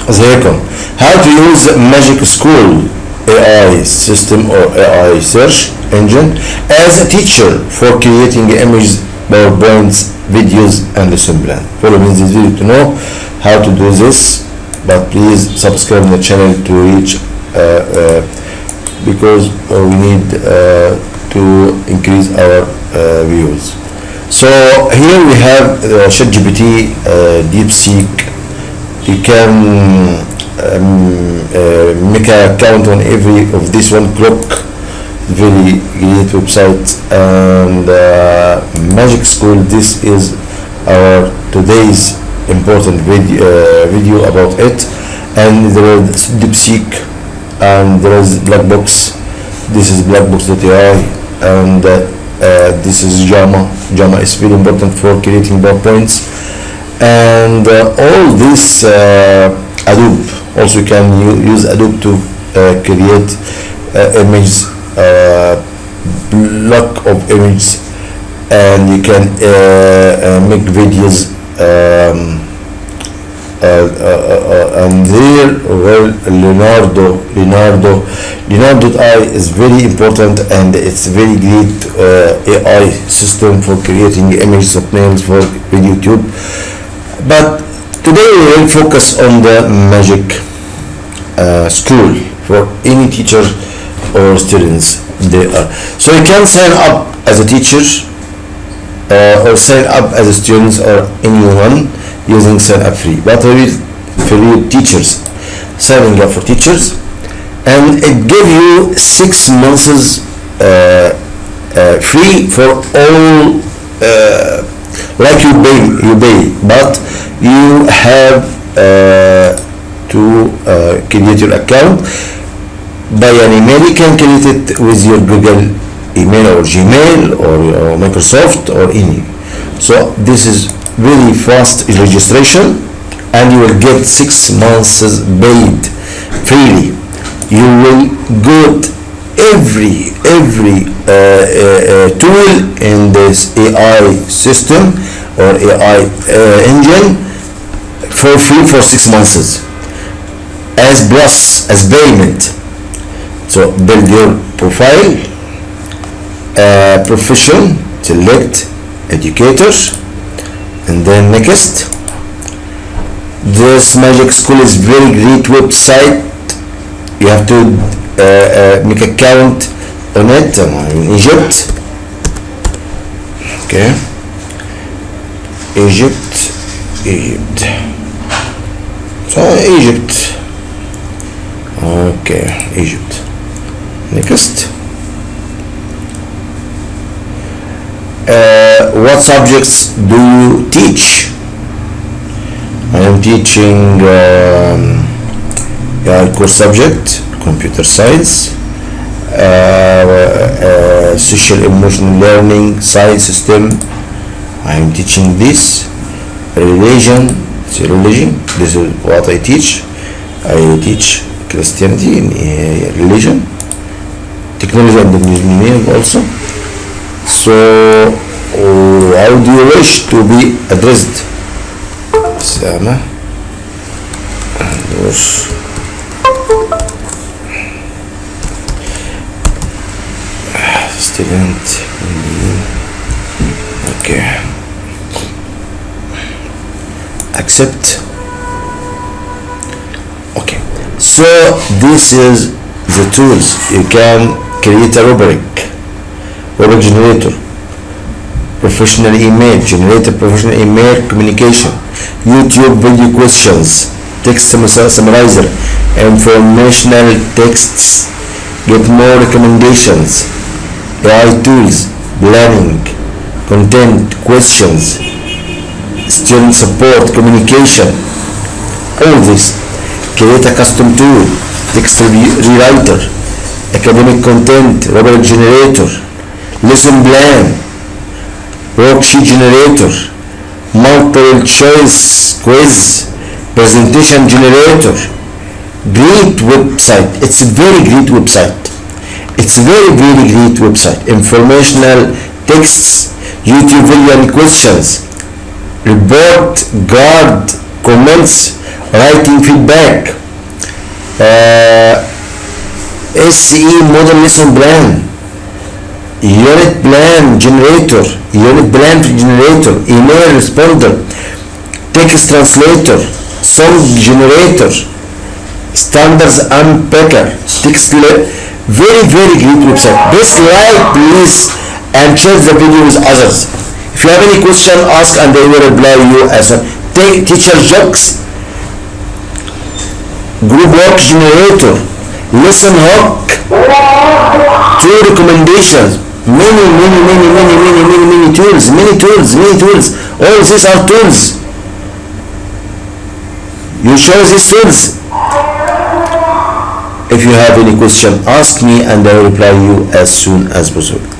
ازيكم. How to use Magicschool AI system or AI search engine as a teacher for creating images, PowerPoints, videos, and lesson plan. Follow me in this video to know how to do this, but please subscribe the channel to reach because we need to increase our views. So here we have ChatGPT, DeepSeek. You can make an account on every of this one click. Very great website. And Magicschool, this is our today's important video about it. And there is DeepSeek, and there is Blackbox. This is Blackbox.ai, and this is Jama. Jama is very important for creating PowerPoints. And all this Adobe, also you can use Adobe to create images, block of images, and you can make videos, and there, well, Leonardo.ai is very important, and it's very great AI system for creating image thumbnails for video YouTube. But today we will focus on the Magic School for any teacher or students they are. So you can sign up as a teacher or sign up as a student or anyone using sign up free. But for you teachers, signing up for teachers, and it give you 6 months free for all. Like you pay, but you have to create your account by an email. You can create it with your Google email or Gmail or Microsoft or any. So this is really fast registration, and you will get 6 months paid freely. You will get every tool in this AI system or AI engine for free for 6 months as payment. So build your profile, profession, select educators, and then next. This Magicschool is very great website. You have to make account on it in Egypt. Okay, Egypt. So Egypt. Okay, Egypt. Next. What subjects do you teach? I am teaching core subject, computer science, social emotional learning, science system. I am teaching this. Religion. This is what I teach. I teach Christianity in religion, technology and engineering also. So how do you wish to be addressed? Sama student. Okay, accept. Okay, so this is the tools. You can create a rubric generator, professional email, generate a professional email communication, YouTube video questions, text summarizer, informational texts, get more recommendations, AI tools, planning, content, questions, student support, communication, all this. Create a custom tool, text rewriter, academic content, rubric generator, lesson plan, worksheet generator, multiple choice quiz, presentation generator. Great website. It's a very great website. It's a very great website. Informational texts, YouTube video and questions, report, guard, comments, writing feedback, SE model lesson plan, unit plan generator, email responder, text translator, song generator, standards unpacker, very very great website. Please like, please, and share the video with others. If you have any question, ask and I will reply you as well. Take teacher jokes, group work generator, lesson hook, 2 recommendations, many tools. All these are tools. You show these tools. If you have any question, ask me and I will reply you as soon as possible.